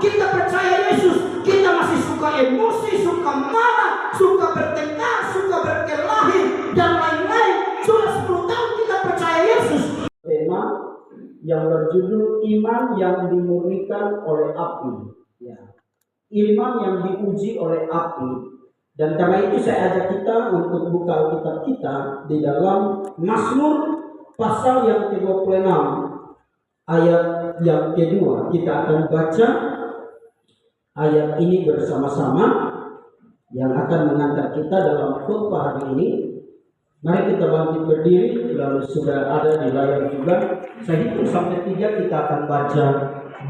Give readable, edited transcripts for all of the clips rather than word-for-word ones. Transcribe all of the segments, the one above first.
kita percaya Yesus, kita masih suka emosi, suka marah, suka bertengkar, suka berkelahi, dan lain-lain. Sudah 10 tahun kita percaya Yesus. Tema yang berjudul iman yang dimurnikan oleh api. Ya. Iman yang diuji oleh api. Dan karena itu saya ajak kita untuk buka Alkitab kita di dalam Mazmur pasal yang ke-26 ayat yang kedua. Kita akan baca ayat ini bersama-sama yang akan mengantar kita dalam khotbah hari ini. Mari kita bangkit berdiri, lalu sudah ada di layar juga. Saya hitung sampai 3, kita akan baca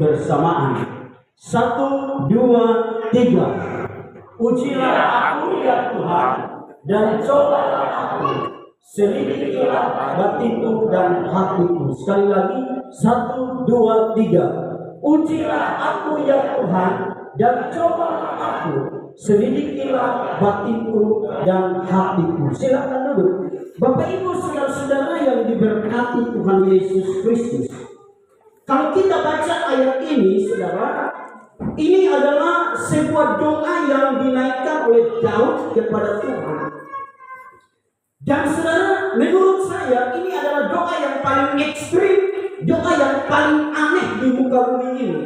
bersamaan. 1, 2, 3. Ujilah aku ya Tuhan, dan cobalah aku, selidikilah batinku dan hatiku. Sekali lagi, 1, 2, 3. Ujilah aku ya Tuhan, dan cobalah aku, selidikilah batinku dan hatiku. Silakan duduk. Bapak Ibu saudara-saudara yang diberkati Tuhan Yesus Kristus. Kalau kita baca ayat ini, saudara, ini adalah sebuah doa yang dinaikkan oleh Daud kepada Tuhan. Dan saudara, menurut saya ini adalah doa yang paling ekstrim, doa yang paling aneh di muka bumi ini.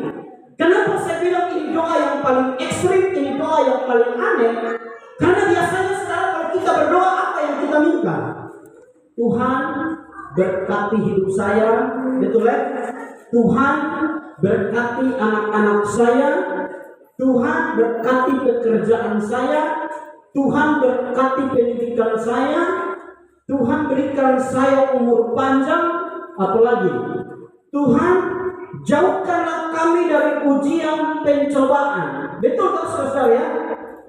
Kenapa saya bilang ini doa yang paling ekstrim, ini doa yang paling aneh? Karena biasanya saudara, kalau kita berdoa, apa yang kita minta? Tuhan berkati hidup saya, betul ya? Tuhan berkati anak-anak saya, Tuhan berkati pekerjaan saya, Tuhan berkati pendidikan saya, Tuhan berikan saya umur panjang, apalagi Tuhan jauhkanlah kami dari ujian pencobaan. Betul tak saudara ya?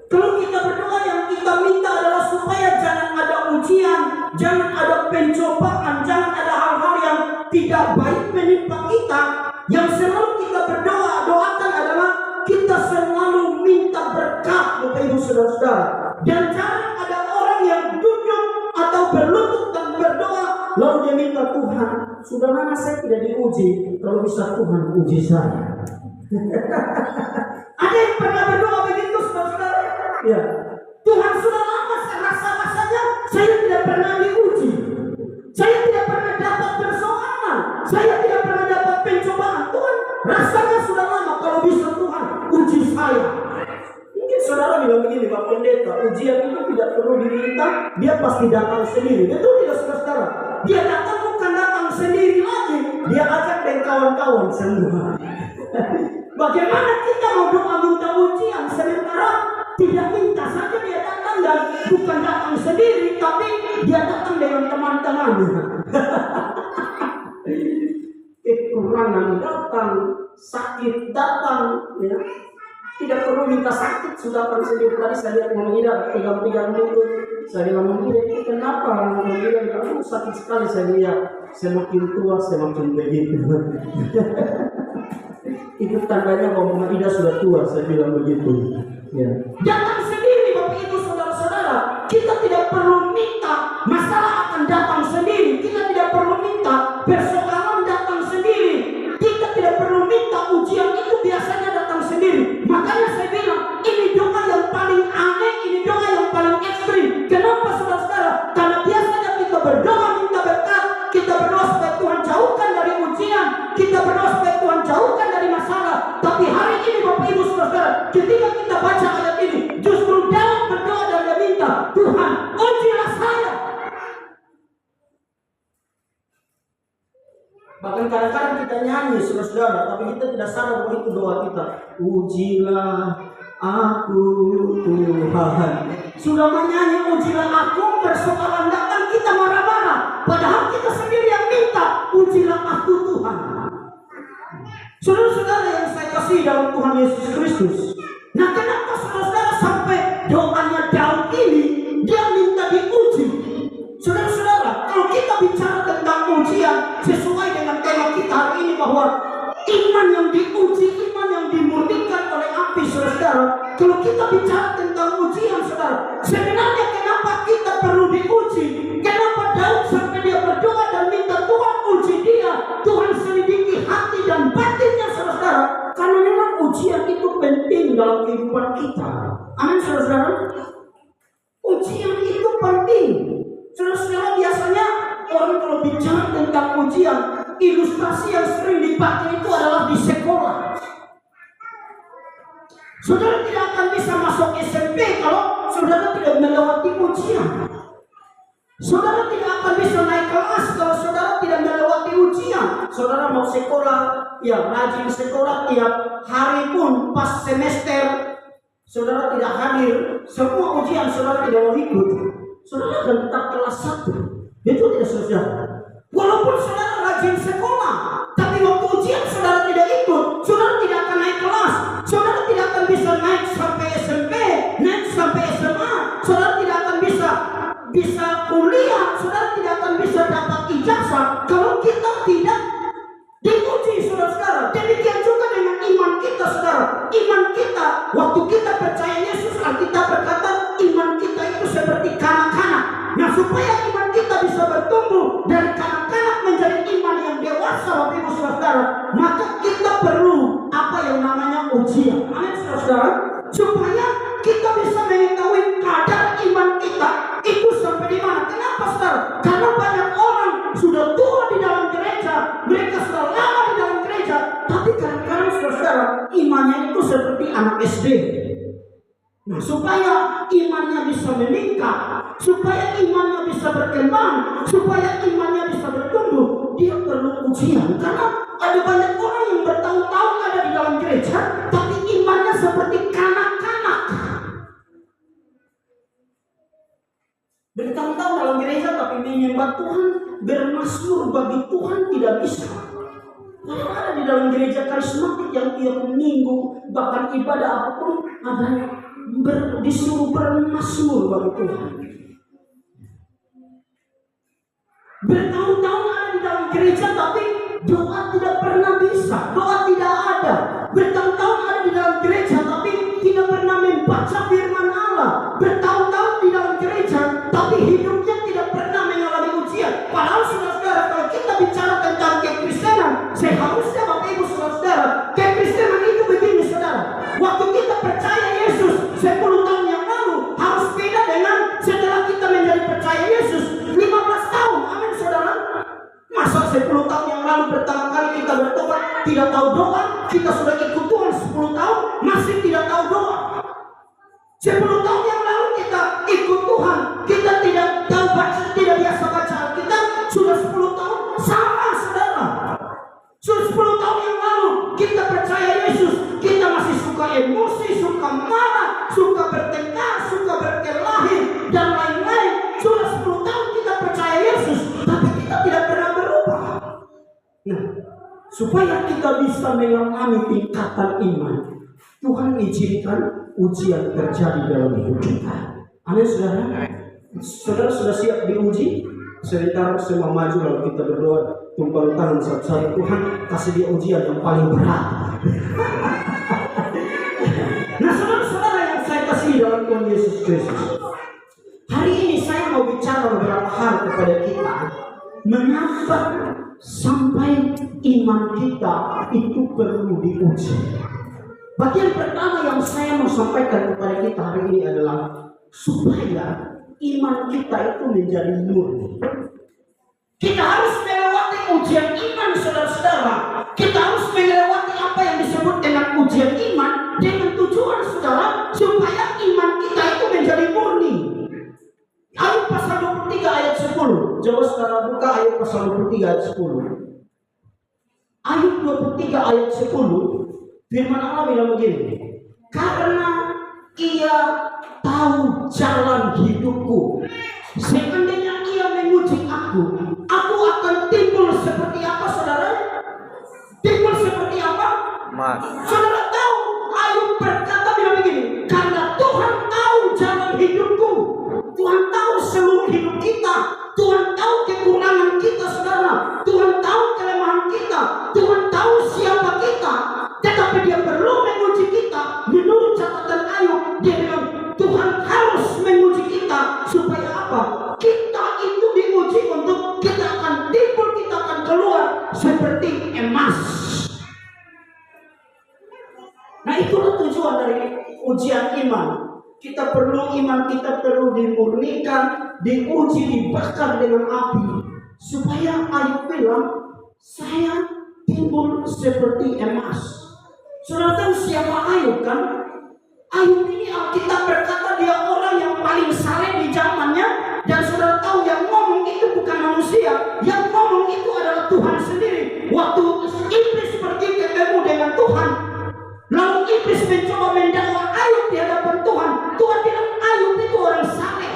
Kalau kita berdoa, yang kita minta adalah supaya jangan ada ujian, jangan ada pencobaan, jangan ada hal-hal yang tidak baik menimpa kita. Yang selalu kita doakan adalah kita selalu minta berkat, Bapak Ibu saudara-saudara. Dan jangan ada orang yang duduk atau berlutut dan berdoa lalu dia minta, Tuhan, sudah lama saya tidak diuji, kalau bisa Tuhan uji saya. Ada yang pernah berdoa begitu saudara-saudara? Ya, Tuhan, sudah lama saya rasa-rasanya saya tidak pernah diuji, saya tidak pernah dapat persoalan, saya tidak pernah dapat pencobaan. Tuhan, rasanya sudah lama, kalau bisa Tuhan uji saya. Mungkin saudara bilang begini, Pak Pendeta, ujian itu tidak perlu diminta, dia pasti datang sendiri. Betul tidak saudara? Dia datang bukan datang sendiri lagi, dia ajak dan kawan-kawan semua. Bagaimana kita mau doa minta ujian sementara tidak minta saja dia datang, dan bukan datang sendiri, tapi dia datang dengan teman-temannya. Kekurangan datang, sakit datang, ya. Tidak perlu minta sakit, sudah datang sendiri. Tadi saya lihat Mama Ida pegang-pegang lutut. Saya bilang, Mama Ida, ini kenapa? Mama Ida bilang, sakit sekali. Saya lihat, semakin tua semakin begitu. Itu tandanya bahwa Mama Ida sudah tua, saya bilang begitu. Ya. Datang sendiri, Bapak Ibu saudara-saudara. Kita tidak perlu minta, masalah akan datang sendiri. Kita tidak perlu minta, persoalan datang sendiri. Kita tidak perlu minta, ujian itu biasanya datang sendiri. Makanya saya bilang, ini doa yang paling aneh, ini doa yang paling ekstrim. Kenapa saudara-saudara? Karena biasanya kita berdoa minta berkat, kita berdoa supaya Tuhan jauhkan dari ujian, kita berdoa supaya Tuhan jauhkan dari masalah. Tapi hari ini Bapak Ibu saudara, ketika kita baca ayat ini, justru Daud berdoa dan dia minta, Tuhan ujilah saya. Bahkan kadang-kadang kita nyanyi saudara, tapi kita tidak sadar bahwa itu doa kita. Ujilah aku Tuhan. Sudah menyanyi ujilah aku, persoalan datang kita marah-marah. Padahal kita sendiri yang minta, ujilah aku Tuhan. Saudara-saudara yang saya kasih dalam Tuhan Yesus Kristus. Nah, kenapa saudara-saudara sampai doanya Daud ini dia minta diuji? Saudara-saudara, kalau kita bicara tentang ujian sesuai dengan tema kita hari ini, bahwa iman yang diuji, iman yang dimurnikan oleh api, saudara. Kalau kita bicara tentang ujian, saudara, sebenarnya kenapa kita perlu diuji? Kenapa Daud sampai dia berdoa dan minta Tuhan uji dia, Tuhan selidiki hati dan batinnya, saudara? Karena memang ujian itu penting dalam kehidupan kita. Amin, saudara-saudara. Ujian itu penting. Saudara-saudara, biasanya orang kalau bicara tentang ujian, ilustrasi yang sering dipakai itu adalah di sekolah. Saudara tidak akan bisa masuk SMP kalau saudara tidak melewati ujian. Saudara tidak akan bisa naik kelas kalau saudara tidak melewati ujian. Saudara mau sekolah, ya rajin sekolah tiap hari pun pas semester saudara tidak hadir, semua ujian saudara tidak mau ikut, saudara akan tetap kelas 1. Betul tidak saudara? Walaupun saudara rajin sekolah, tapi waktu ujian saudara tidak ikut, saudara tidak akan naik kelas, saudara tidak akan bisa naik sampai SMP, naik sampai SMA, saudara tidak akan bisa kuliah, saudara tidak akan bisa dapat ijazah kalau kita tidak diuji, saudara. Demikian juga dengan iman kita, saudara. Iman kita, waktu kita percaya Yesus, Alkitab berkata iman kita itu seperti kanak-kanak. Nah, supaya iman kita bisa bertumbuh dari kanak-kanak menjadi iman yang dewasa, Bapak Ibu saudara, maka kita perlu apa yang namanya ujian. Amin, saudara. Supaya kita bisa mengetahui kadar iman kita itu sampai di mana. Kenapa, saudara? Karena banyak orang sudah tua di dalam gereja, mereka sudah lama di dalam gereja, tapi kadang-kadang saudara imannya itu seperti anak SD. Nah, supaya imannya bisa meningkat, supaya imannya bisa berkembang, supaya imannya bisa bertumbuh, dia perlu ujian. Karena ada banyak orang yang bertahun-tahun ada di dalam gereja, tapi imannya seperti kanak-kanak. Bertahun-tahun dalam gereja tapi menyembah Tuhan, bermazmur bagi Tuhan tidak bisa. Kalau ada di dalam gereja karismatik yang tiap minggu bahkan ibadah apapun ada disuruh bermazmur bagi Tuhan. Bertahun-tahun ada di dalam gereja tapi doa tidak pernah bisa, doa tidak ada. Bertahun-tahun ada di dalam gereja tapi tidak pernah membaca firman Allah. Bertahun-tahun di dalam gereja tapi hidupnya tidak pernah mengalami ujian. Padahal saudara-saudara, kalau kita bicara tentang kekristenan, seharusnya Bapak Ibu saudara, kekristenan itu begini saudara. Waktu kita percaya Yesus 10 tahun yang lalu harus beda dengan setelah kita menjadi percaya Yesus 15 tahun. Amin saudara. Masa 10 tahun yang lalu pertama kali kita bertobat tidak tahu doa, kita sudah ikut Tuhan 10 tahun masih tidak tahu doa. 10 tahun yang lalu kita ikut Tuhan, kita tidak tahu baca, tidak biasa baca Alkitab, sudah 10 tahun sama saudara. Sudah 10 tahun yang lalu kita percaya Yesus, kita masih suka emosi, suka marah, suka bertengkar, suka berkelahi dan lain-lain. Sudah 10 tahun kita percaya Yesus, tapi kita tidak pernah berubah. Nah, supaya kita bisa mengalami tingkatan iman, Tuhan izinkan ujian terjadi dalam hidup kita. Amin saudara. Saudara sudah siap diuji? Sebentar semua maju lalu kita berdoa, tumpang tangan satu-satu. Tuhan kasih dia ujian yang paling berat. Nah saudara-saudara yang saya kasih dalam Tuhan Yesus Kristus, hari ini saya mau bicara beberapa hal kepada kita. Mengapa sampai iman kita itu perlu diuji? Bagian pertama yang saya mau sampaikan kepada kita hari ini adalah supaya iman kita itu menjadi murni. Kita harus melewati ujian iman saudara-saudara. Kita harus melewati apa yang disebut dengan ujian iman dengan tujuan saudara supaya iman kita itu menjadi murni. Ayub pasal 23 ayat 10. Coba saudara buka Ayub pasal 23 ayat 10. Ayub 23 ayat 10. Firman Allah bilang begini, karena ia tahu jalan hidupku, seandainya ia menguji aku akan timbul seperti apa saudara? Timbul seperti apa? Mas. Saudara tahu, Ayub berkata bilang begini, karena Tuhan tahu jalan hidupku, Tuhan tahu seluruh hidup kita, Tuhan tahu kekurangan kita saudara, Tuhan tahu kelemahan kita, Tuhan tahu siapa kita. Tetapi dia perlu menguji kita. Menurut catatan Ayub, dia bilang Tuhan harus menguji kita supaya apa? Itulah tujuan dari ujian iman. Kita perlu iman kita perlu dimurnikan, diuji, dibakar dengan api, supaya Ayub bilang, saya timbul seperti emas. Saudara tahu siapa Ayub kan? Ayub ini Alkitab berkata dia orang yang paling saleh di zamannya, dan saudara tahu yang ngomong itu bukan manusia, yang ngomong itu adalah Tuhan sendiri. Waktu iblis pergi ketemu dengan Tuhan, lalu iblis mencoba mendakwa Ayub di hadapan Tuhan. Tuhan bilang Ayub itu orang saleh.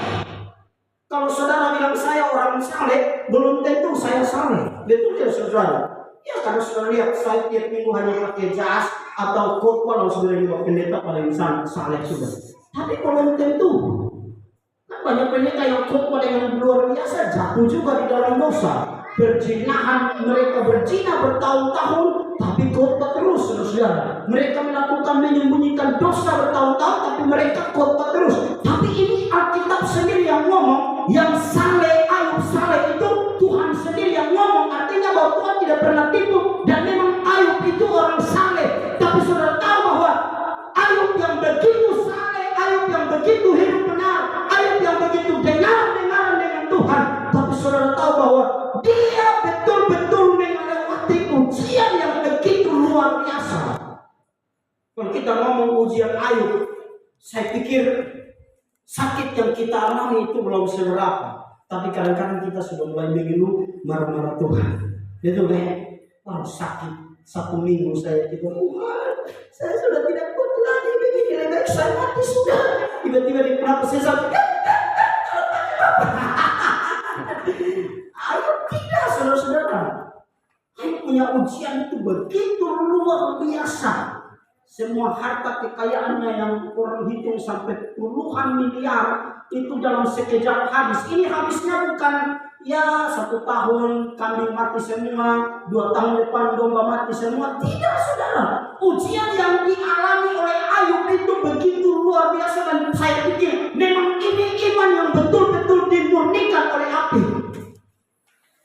Kalau saudara bilang saya orang saleh, belum tentu saya saleh. Betul ya saudara? Ya karena saudara lihat saya tiap minggu hanya pakai jas atau kot, kalau saudara juga pendeta paling saleh sudah. Tapi belum tentu. Kan banyak pendeta yang khotbah dengan luar biasa jatuh juga di dalam dosa. Berzinahan, mereka berzina bertahun-tahun tapi khotbah terus saudara. Mereka melakukan menyembunyikan dosa bertahun-tahun tapi mereka khotbah terus. Tapi ini Alkitab sendiri yang ngomong, yang saleh, Ayub saleh itu Tuhan sendiri yang ngomong. Artinya bahwa Tuhan tidak pernah tipu, dan memang Ayub itu orang saleh. Tapi saudara tahu bahwa Ayub yang begitu saleh, Ayub yang begitu hidup benar, Ayub yang begitu dengar-dengaran dengan Tuhan, tapi saudara tahu bahwa dia betul-betul melewati ujian yang begitu luar biasa. Kalau kita ngomong ujian Ayub, saya pikir sakit yang kita alami itu belum seberapa. Tapi kadang-kadang kita sudah mulai mengeluh, marah-marah Tuhan. Itu kalau sakit 1 minggu saya gitu, saya sudah tidak kuat lagi begini, lebih baik saya mati sudah. Tiba-tiba di perapus saya Ayub tidak, saudara-saudara. Ayub punya ujian itu begitu luar biasa. Semua harta kekayaannya yang orang hitung sampai puluhan miliar itu dalam sekejap habis. Ini habisnya bukan ya 1 tahun kambing mati semua, 2 tahun depan domba mati semua. Tidak saudara. Ujian yang dialami oleh Ayub itu begitu luar biasa, dan saya pikir memang ini iman yang betul-betul dimurnikan oleh api.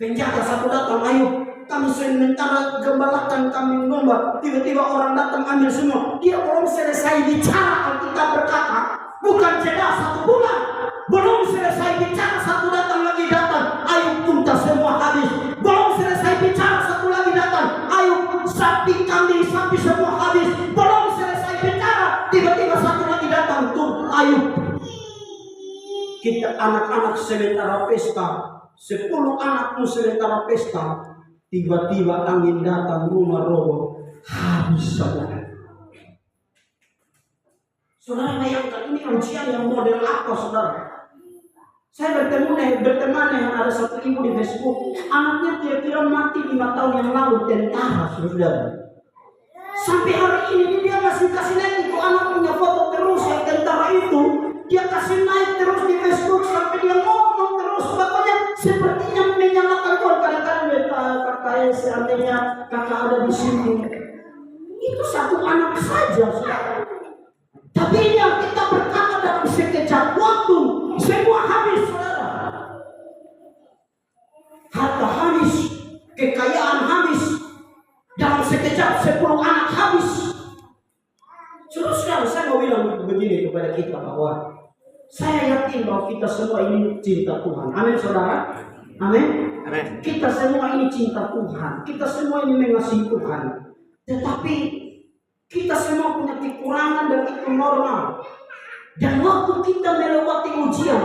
Penjaga satu datang, Ayub, kami sementara gembalakan kambing domba, tiba-tiba orang datang ambil semua. Dia belum selesai bicara, Alkitab berkata, bukan jeda 1 bulan, belum selesai bicara satu datang lagi datang, Ayub tuntas semua habis. Belum selesai bicara satu lagi datang, Ayub sapi kambing sapi semua habis. Belum selesai bicara, tiba-tiba satu lagi datang tuh Ayub. Kita anak-anak sementara pesta, 10 anakmu sementara pesta, tiba-tiba angin datang, rumah roboh, habis saudara. Saudara bayangkan ini ujian yang model apa saudara? Saya berteman dengan ada satu ibu di Facebook, anaknya kira-kira mati 5 tahun yang lalu, tentara saudara. Sampai hari ini dia masih kasih naik itu anak punya foto terus yang tentara itu, dia kasih naik terus di Facebook sampai dia ngomong terus, pokoknya sepertinya menyalahkan Tuhan. Kadang-kadang kakak seandainya kakak ada di sini, itu 1 anak saja saudara. Tapi ini yang kita berkata dalam sekejap waktu semua habis saudara. Harta habis, kekayaan habis, dalam sekejap 10 anak habis. Saudara, saya mau bilang begini kepada kita bahwa saya yakin bahwa kita semua ini cinta Tuhan. Amin saudara. Amin. Amin. Kita semua ini cinta Tuhan. Kita semua ini mengasihi Tuhan. Tetapi kita semua punya kekurangan dan itu normal. Dan waktu kita melewati ujian,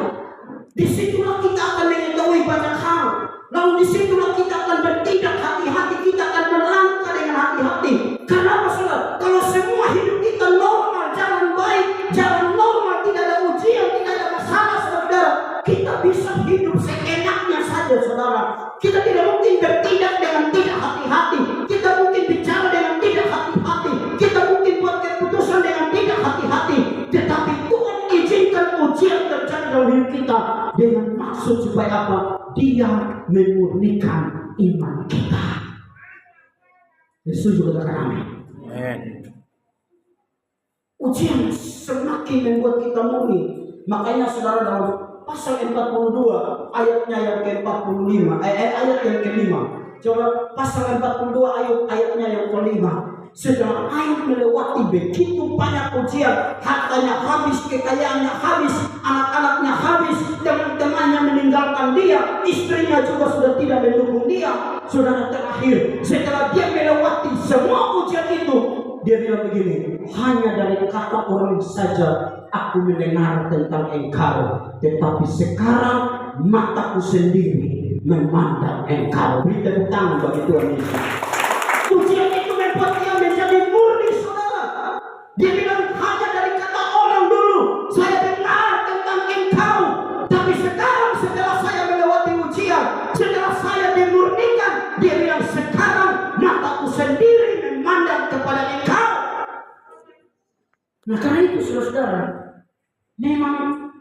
disitulah kita akan mengetahui banyak hal. Lalu disitulah kita akan bertindak hati-hati, kita akan melangkah dengan hati-hati. Kenapa saudara? Kalau semua hidup kita normal, jalan baik, jalan normal, tidak ada ujian, tidak ada masalah saudara, kita bisa hidup seenaknya saja saudara. Kita tidak mungkin bertindak dengan tidak hati-hati. Kita mungkin bicara dengan tidak hati-hati. Kita mungkin buat keputusan dengan tidak hati-hati. Tetapi Tuhan izinkan ujian terjadi dalam hidup kita dengan maksud supaya apa? Dia memurnikan iman kita. Yesus juga katakan amin. Ujian semakin membuat kita murni. Makanya saudara dalam pasal 42 ayatnya yang ke-45, ayat yang ke-5. Coba pasal 42 ayatnya yang ke-5. Setelah Ayub melewati begitu banyak ujian, hartanya habis, kekayaannya habis, anak-anaknya habis, teman-temannya meninggalkan dia, istrinya juga sudah tidak mendukung dia. Saudara, terakhir setelah dia melewati semua ujian itu, dia bilang begini, hanya dari kata orang saja aku mendengar tentang engkau, tetapi sekarang mataku sendiri memandang engkau. Beri tepuk tangan bagi Tuhan Yesus. Ujian itu membuat dia menjadi murni, saudara. Dia bilang hanya dari kata orang dulu saya dengar tentang engkau, tapi sekarang setelah saya melewati ujian, setelah saya dimurnikan, dia bilang sekarang mataku sendiri memandang kepada engkau. Nah, karena itu saudara, memang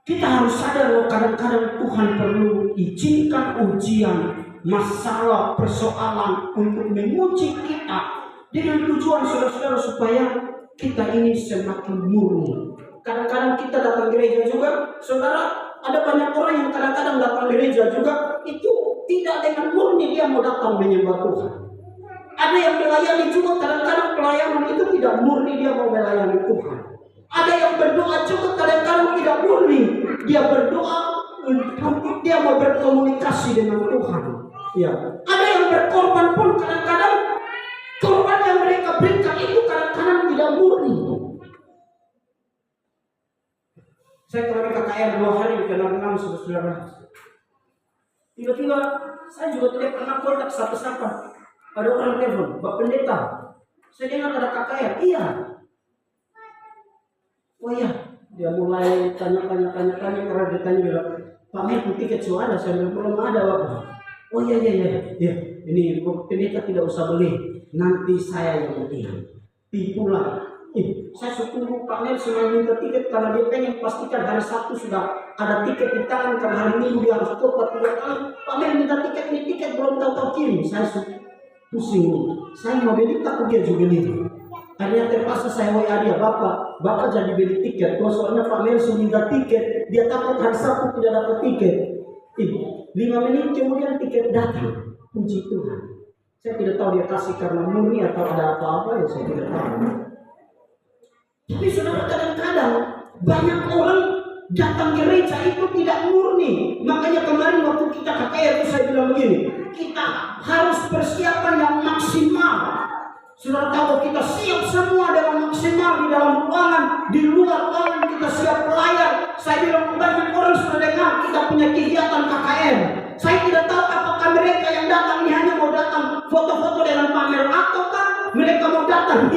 kita harus sadar bahwa kadang-kadang Tuhan perlu izinkan ujian, masalah, persoalan untuk menguji kita dengan tujuan saudara-saudara supaya kita ini semakin murni. Kadang-kadang kita datang gereja juga, saudara, ada banyak orang yang kadang-kadang datang gereja juga itu tidak dengan murni dia mau datang menyembah Tuhan. Ada yang melayani juga, kadang-kadang pelayanan itu tidak murni dia mau melayani Tuhan. Ada yang berdoa juga, kadang-kadang tidak murni dia berdoa untuk dia mau berkomunikasi dengan Tuhan. Ya. Ada yang berkorban pun kadang-kadang korban yang mereka berikan itu kadang-kadang tidak murni. Saya kemarin KKR 2 hari di Penang, saudara. Tiba-tiba saya juga tidak pernah kontak siapa-siapa. Ada orang telepon, Pak Pendeta, saya dengar ada KKR. Iya. Oh iya, dia mulai tanya karena dia tanya bilang, Pak Mer, tiket suara saya belum ada, Pak. Oh iya. Ini pendeta tidak usah beli, nanti saya yang beli. Tipulah. Saya tunggu Pak Mer semua minta tiket karena dia pengen pastikan hari Sabtu sudah ada tiket di tangan, karena hari Minggu dia harus tobat 3 kali. Pak Mer minta tiket, ini tiket belum tahu kirim. Saya pusing, saya mau beli takut dia juga beli. Akhirnya terpaksa saya WA dia, Bapak jadi beli tiket. Soalnya Pak Mersu minta tiket, dia takut hari Sabtu tidak dapat tiket. 5 menit kemudian tiket datang. Puji Tuhan. Saya tidak tahu dia kasih karena murni atau ada apa-apa ya, saya tidak tahu. Tapi saudara, kadang-kadang banyak orang datang gereja itu tidak murni. Makanya kemarin waktu kita KKR itu saya bilang begini, kita harus persiapan yang maksimal. Saudara tahu kita siap semua dengan maksimal di dalam ruangan, di luar ruangan kita siap layar. Saya bilang banyak orang sudah dengar kita punya kegiatan KKR. Saya tidak tahu apakah mereka yang datang ini hanya mau datang foto-foto dengan pamer ataukah mereka mau datang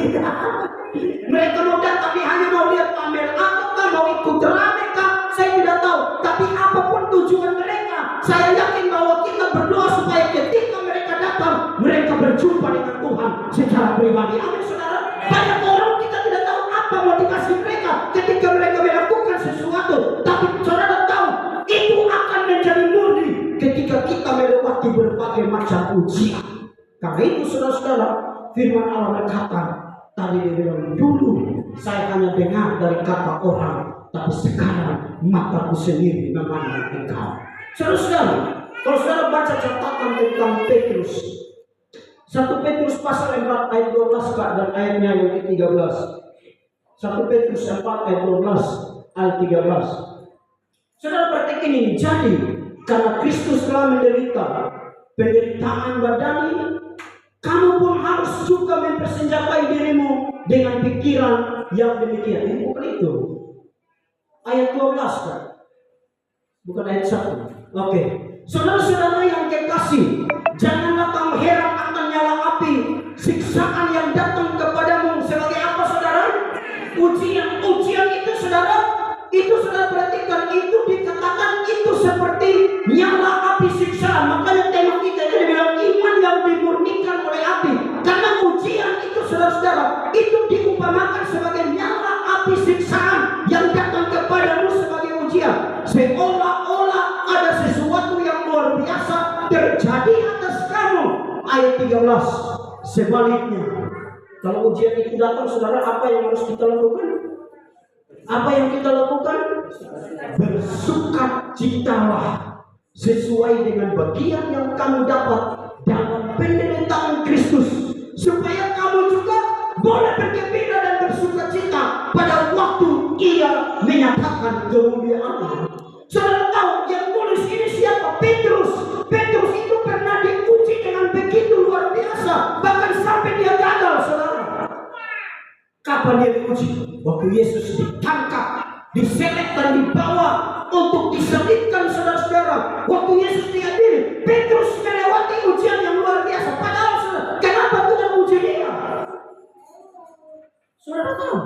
mereka mau datang ini hanya mau lihat pamer ataukah mau ikut rame kah? Saya tidak tahu. Tapi apapun tujuan mereka, saya yakin bahwa kita berdoa supaya ketika mereka datang, mereka berjumpa dengan Tuhan secara pribadi. Amin, saudara. Banyak orang kita tidak tahu apa motivasi mereka ketika mereka melakukan sesuatu. Tapi saudara tahu, itu akan menjadi murni ketika kita melewati berbagai macam ujian. Karena itu saudara-saudara, firman Allah berkata, tadi dia bilang, dulu saya hanya dengar dari kata orang, tapi sekarang mataku sendiri memandang engkau. Saudara-saudara, kalau saudara baca catatan tentang Petrus, 1 Petrus pasal 4 ayat 12 dan ayatnya yang ke-13. 1 Petrus 4 ayat 12 ayat 13. Saudara perhatikan ini, jadi karena Kristus telah menderita penderitaan badani, kamu pun harus juga mempersenjatai dirimu dengan pikiran yang demikian. Ini bukan itu. Ayat 12 kan? Bukan ayat 1. Oke. Saudara-saudara yang kekasih, janganlah kamu heran akan nyala api siksaan yang datang kepadamu sebagai apa, saudara? Ujian itu, saudara. Itu saudara perhatikan, itu dikatakan itu seperti nyala api siksaan. Makanya tema kita ini dibilang iman yang dimurnikan oleh api. Karena ujian itu saudara-saudara, itu diumpamakan sebagai nyala api siksaan yang datang kepadamu sebagai ujian. Seolah-olah ada sesuatu yang luar biasa terjadi atas kamu. Ayat 13. Sebaliknya, kalau ujian itu datang, saudara, apa yang harus kita lakukan? Apa yang kita lakukan? Bersukacitalah sesuai dengan bagian yang kamu dapat dalam penderitaan Kristus, supaya kamu bergembira dan bersukacita pada waktu ia menyatakan kemuliaan. Saudara tahu yang tulis ini siapa? Petrus. Petrus itu pernah diuji dengan begitu luar biasa, bahkan sampai dia gagal, saudara. Kapan dia diuji? Waktu Yesus ditangkap, diseret dan dibawa untuk disalibkan, saudara-saudara. Waktu Yesus diadili, Petrus melewati ujian yang luar biasa. Padahal saudara, kenapa Tuhan uji dia? Saudara tahu,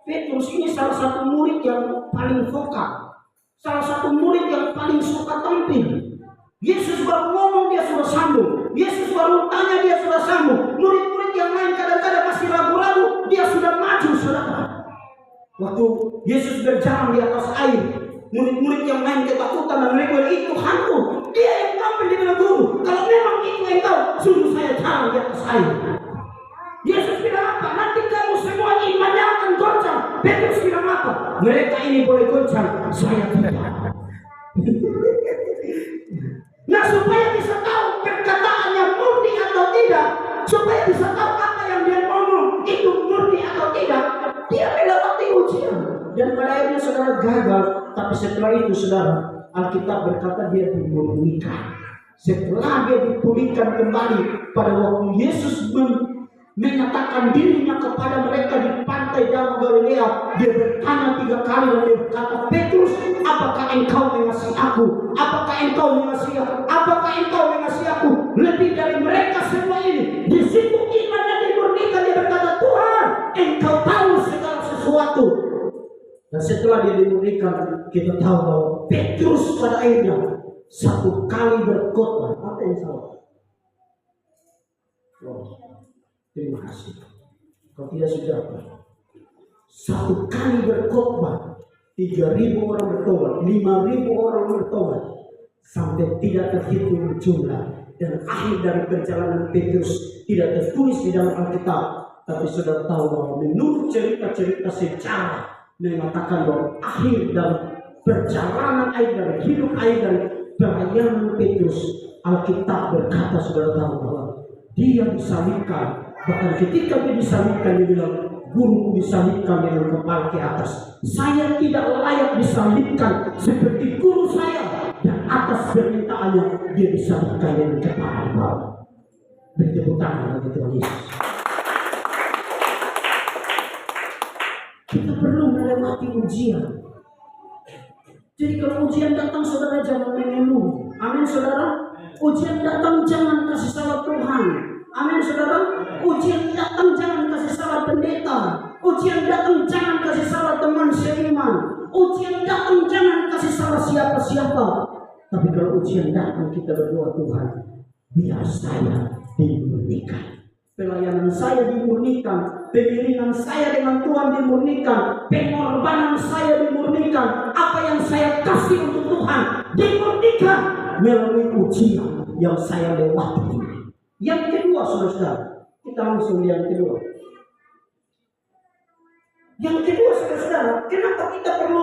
Petrus ini salah satu murid yang paling vokal, salah satu murid yang paling suka tampil. Yesus baru ngomong dia sudah sambung, Yesus baru tanya dia sudah sambung. Murid-murid yang lain kadang-kadang masih ragu-ragu, dia sudah maju, saudara. Waktu Yesus berjalan di atas air, murid-murid yang lain ketakutan dan mereka itu hantu. Dia yang tampil di bilang, guru, kalau memang itu engkau, suruh saya jalan di atas air. Yesus bilang apa? Nanti kamu semua imannya akan goncang. Petrus bilang apa? Mereka ini boleh goncang, saya tidak. Nah, supaya bisa tahu perkataannya murni atau tidak, supaya bisa tahu apa yang dia ngomong itu murni atau tidak, dia melewati ujian. Dan pada akhirnya saudara gagal. Tapi setelah itu saudara, Alkitab berkata dia dimurnikan. Setelah dia dipulihkan kembali pada waktu Yesus menyatakan dirinya kepada mereka di pantai Danau Galilea, dia bertanya 3 kali dan dia berkata, Petrus, apakah engkau mengasihi aku? Apakah engkau mengasihi aku? Apakah engkau mengasihi aku lebih dari mereka semua ini? Di situ imannya dimurnikan. Dia berkata, Tuhan, engkau tahu segala sesuatu. Dan setelah dia dimurnikan, kita tahu bahwa Petrus pada akhirnya 1 kali berkhotbah. Apa yang salah? Terima kasih. Kalau tidak sudah 1 kali berkhotbah, 3.000 orang bertobat, 5.000 orang bertobat, sampai tidak terhitung jumlah. Dan akhir dari perjalanan Petrus tidak tertulis di dalam Alkitab, tapi sudah tahu bahwa menurut cerita-cerita sejarah mengatakan bahwa akhir dari perjalanan air, dari hidup air, dari pelayanan Petrus, Alkitab berkata sudah tahu bahwa dia disalibkan. Bahkan ketika dia disalibkan, dia bilang, guruku disalibkan dengan kepala ke atas. Saya tidak layak disalibkan seperti guru saya. Dan atas permintaannya, dia disalibkan dengan kepala ke bawah. Beri tepuk tangan bagi Tuhan Yesus. Kita perlu melewati ujian. Jadi kalau ujian datang, saudara jangan mengeluh. Amin, saudara. Ujian datang jangan kasih salah Tuhan. Amin, saudara. Ujian datang jangan kasih salah pendeta. Ujian datang jangan kasih salah teman seiman. Ujian datang jangan kasih salah siapa-siapa. Tapi kalau ujian datang, kita berdoa, Tuhan, biar saya dimurnikan. Pelayanan saya dimurnikan, pengiringan saya dengan Tuhan dimurnikan, pengorbanan saya dimurnikan, apa yang saya kasih untuk Tuhan dimurnikan melalui ujian yang saya lewati. Yang kedua, saudara, kita langsung yang kedua. Yang kedua, saudara, kenapa kita perlu